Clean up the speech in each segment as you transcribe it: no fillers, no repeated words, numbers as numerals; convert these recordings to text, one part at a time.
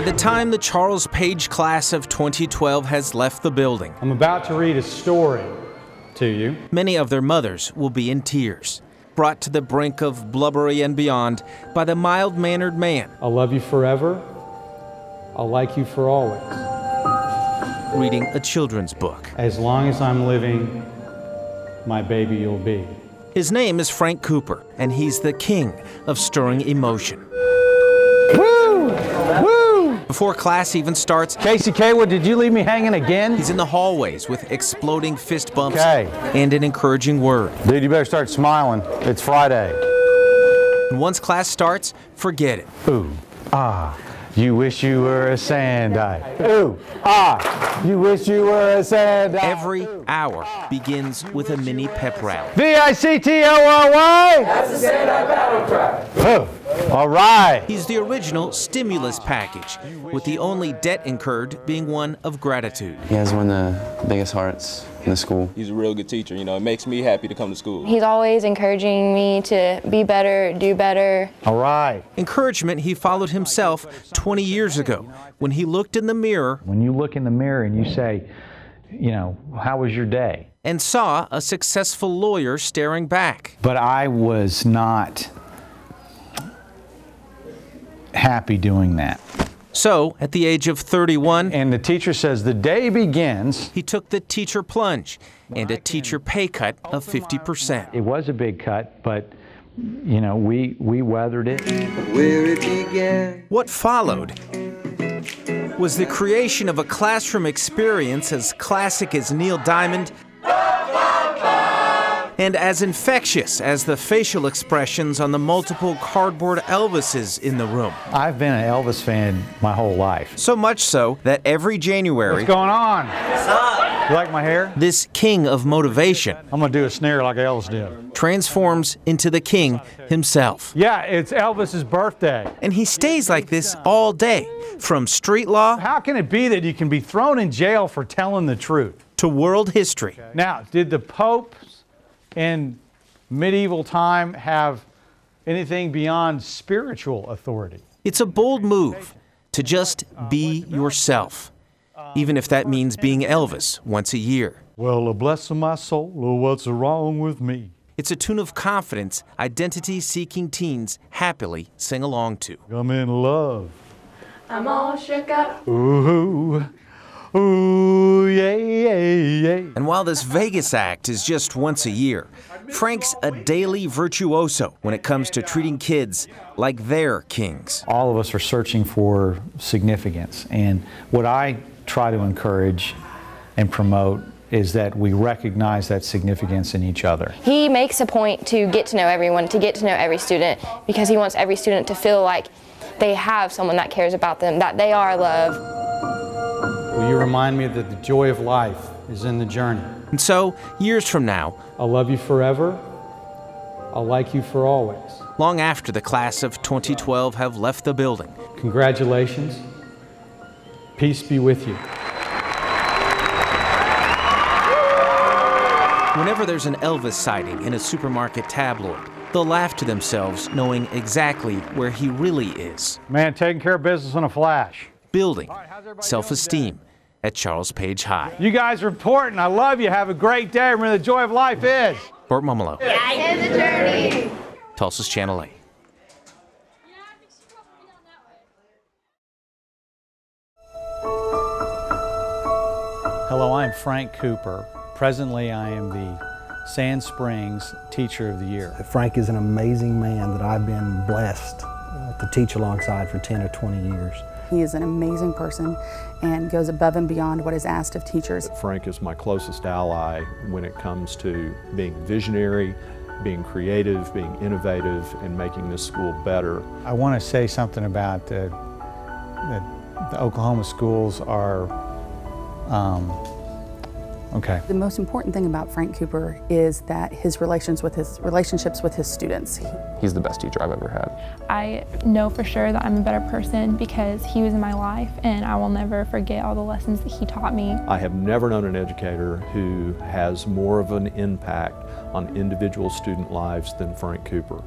By the time the Charles Page class of 2012 has left the building, I'm about to read a story to you. Many of their mothers will be in tears, brought to the brink of blubbery and beyond by the mild-mannered man. I'll love you forever. I'll like you for always. Reading a children's book. As long as I'm living, my baby you'll be. His name is Frank Cooper, and he's the king of stirring emotion. Woo! Woo! Before class even starts, Casey Kaywood, did you leave me hanging again? he's in the hallways with exploding fist bumps Okay. and an encouraging word. Dude, you better start smiling. It's Friday. And once class starts, forget it. Ooh, ah, you wish you were a Sandai. Ooh, ah, you wish you were a Sandai. Every hour begins with a mini pep rally. V-I-C-T-O-R-Y? That's the Sandai battle cry. Oh, all right. He's the original stimulus package, with the only debt incurred being one of gratitude. He has one of the biggest hearts in the school. He's a real good teacher, you know, it makes me happy to come to school. He's always encouraging me to be better, do better. All right. Encouragement he followed himself 20 years ago when he looked in the mirror When you look in the mirror and you say, you know, how was your day? and saw a successful lawyer staring back. But I was not happy doing that. So, at the age of 31, And the teacher says the day begins. he took the teacher plunge and a teacher pay cut of 50%. It was a big cut, but you know, we weathered it. Where it began. What followed was the creation of a classroom experience as classic as Neil Diamond and as infectious as the facial expressions on the multiple cardboard Elvises in the room. I've been an Elvis fan my whole life. So much so that every January, What's going on? You like my hair? this king of motivation I'm gonna do a snare like Elvis did. transforms into the king himself. Yeah, it's Elvis's birthday. And he stays like this all day, from street law How can it be that you can be thrown in jail for telling the truth? to world history. Now, did the popes in medieval time have anything beyond spiritual authority? It's a bold move to just be yourself, even if that means being Elvis once a year. Well, bless my soul, what's wrong with me? It's a tune of confidence identity-seeking teens happily sing along to. I'm in love. I'm all shook up. Ooh, ooh, yeah, yeah, yeah. And while this Vegas act is just once a year, Frank's a daily virtuoso when it comes to treating kids like they're kings. All of us are searching for significance, and what I try to encourage and promote is that we recognize that significance in each other. He makes a point to get to know everyone, to get to know every student, because he wants every student to feel like they have someone that cares about them, that they are loved. Will you remind me that the joy of life is in the journey? And so, years from now, I'll love you forever. I'll like you for always. long after the class of 2012 have left the building, Congratulations. Peace be with you. whenever there's an Elvis sighting in a supermarket tabloid, they'll laugh to themselves knowing exactly where he really is. Man, taking care of business in a flash. Building self-esteem at Charles Page High. You guys are important. I love you. Have a great day. Remember, the joy of life is. Burt Mumolo, It's a journey. Tulsa's Channel 8. Hello, I'm Frank Cooper. Presently, I am the Sand Springs Teacher of the Year. Frank is an amazing man that I've been blessed to teach alongside for 10 or 20 years. He is an amazing person and goes above and beyond what is asked of teachers. Frank is my closest ally when it comes to being visionary, being creative, being innovative, and making this school better. I want to say something about that the Oklahoma schools are, okay. The most important thing about Frank Cooper is that his relationships with his students. He's the best teacher I've ever had. I know for sure that I'm a better person because he was in my life, and I will never forget all the lessons that he taught me. I have never known an educator who has more of an impact on individual student lives than Frank Cooper.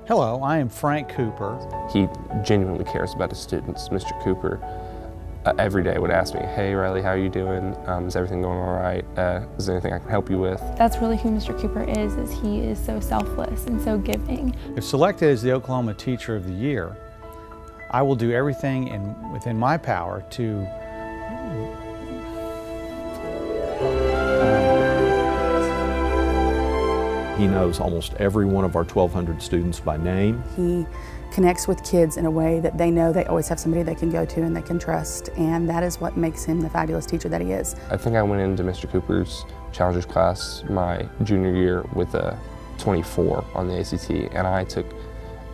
Hello, I am Frank Cooper. He genuinely cares about his students. Mr. Cooper every day would ask me, "Hey Riley, how are you doing? Is everything going all right? Is there anything I can help you with?" That's really who Mr. Cooper is he is so selfless and so giving. If selected as the Oklahoma Teacher of the Year, I will do everything within my power to He knows almost every one of our 1,200 students by name. He connects with kids in a way that they know they always have somebody they can go to and they can trust, and that is what makes him the fabulous teacher that he is. I think I went into Mr. Cooper's Challengers class my junior year with a 24 on the ACT, and I took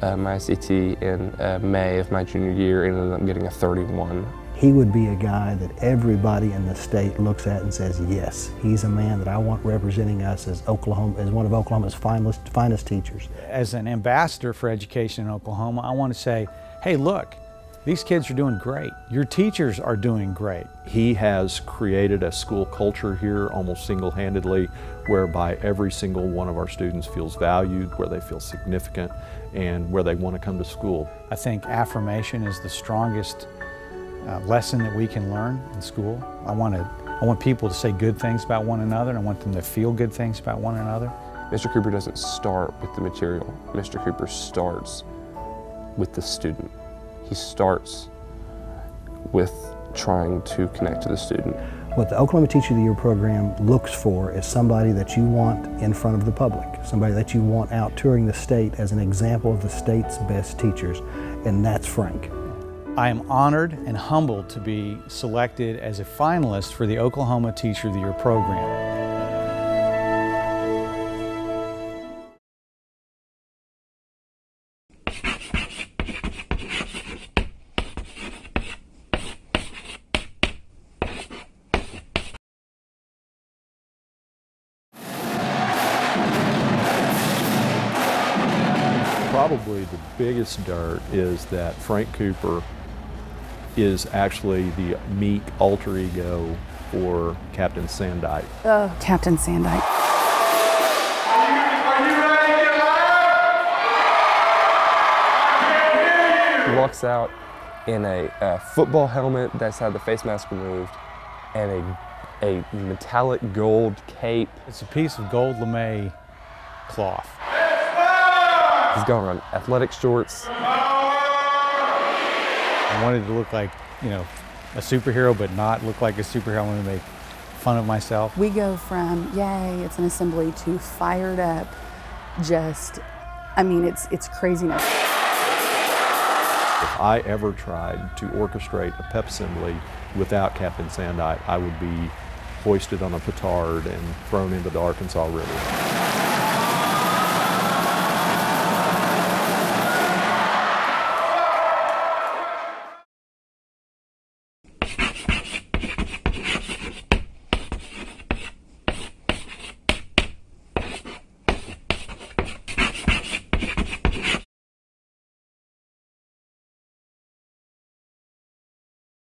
my ACT in May of my junior year and ended up getting a 31. He would be a guy that everybody in the state looks at and says, yes, he's a man that I want representing us as one of Oklahoma's finest teachers. As an ambassador for education in Oklahoma, I want to say, hey, look, these kids are doing great. Your teachers are doing great. He has created a school culture here almost single-handedly whereby every single one of our students feels valued, where they feel significant, and where they want to come to school. I think affirmation is the strongest lesson that we can learn in school. I want people to say good things about one another, and I want them to feel good things about one another. Mr. Cooper doesn't start with the material. Mr. Cooper starts with the student. He starts with trying to connect to the student. What the Oklahoma Teacher of the Year program looks for is somebody that you want in front of the public, somebody that you want out touring the state as an example of the state's best teachers, and that's Frank. I am honored and humbled to be selected as a finalist for the Oklahoma Teacher of the Year program. Probably the biggest dirt is that Frank Cooper is actually the meek alter ego for Captain Sandai. Oh, Captain Sandai. He walks out in a football helmet that's had the face mask removed and a metallic gold cape. It's a piece of gold lame cloth. He's going on athletic shorts. I wanted to look like, a superhero, but not look like a superhero. I wanted to make fun of myself. We go from, yay, it's an assembly, to fired up, it's craziness. If I ever tried to orchestrate a pep assembly without Captain Sandai, I would be hoisted on a petard and thrown into the Arkansas River.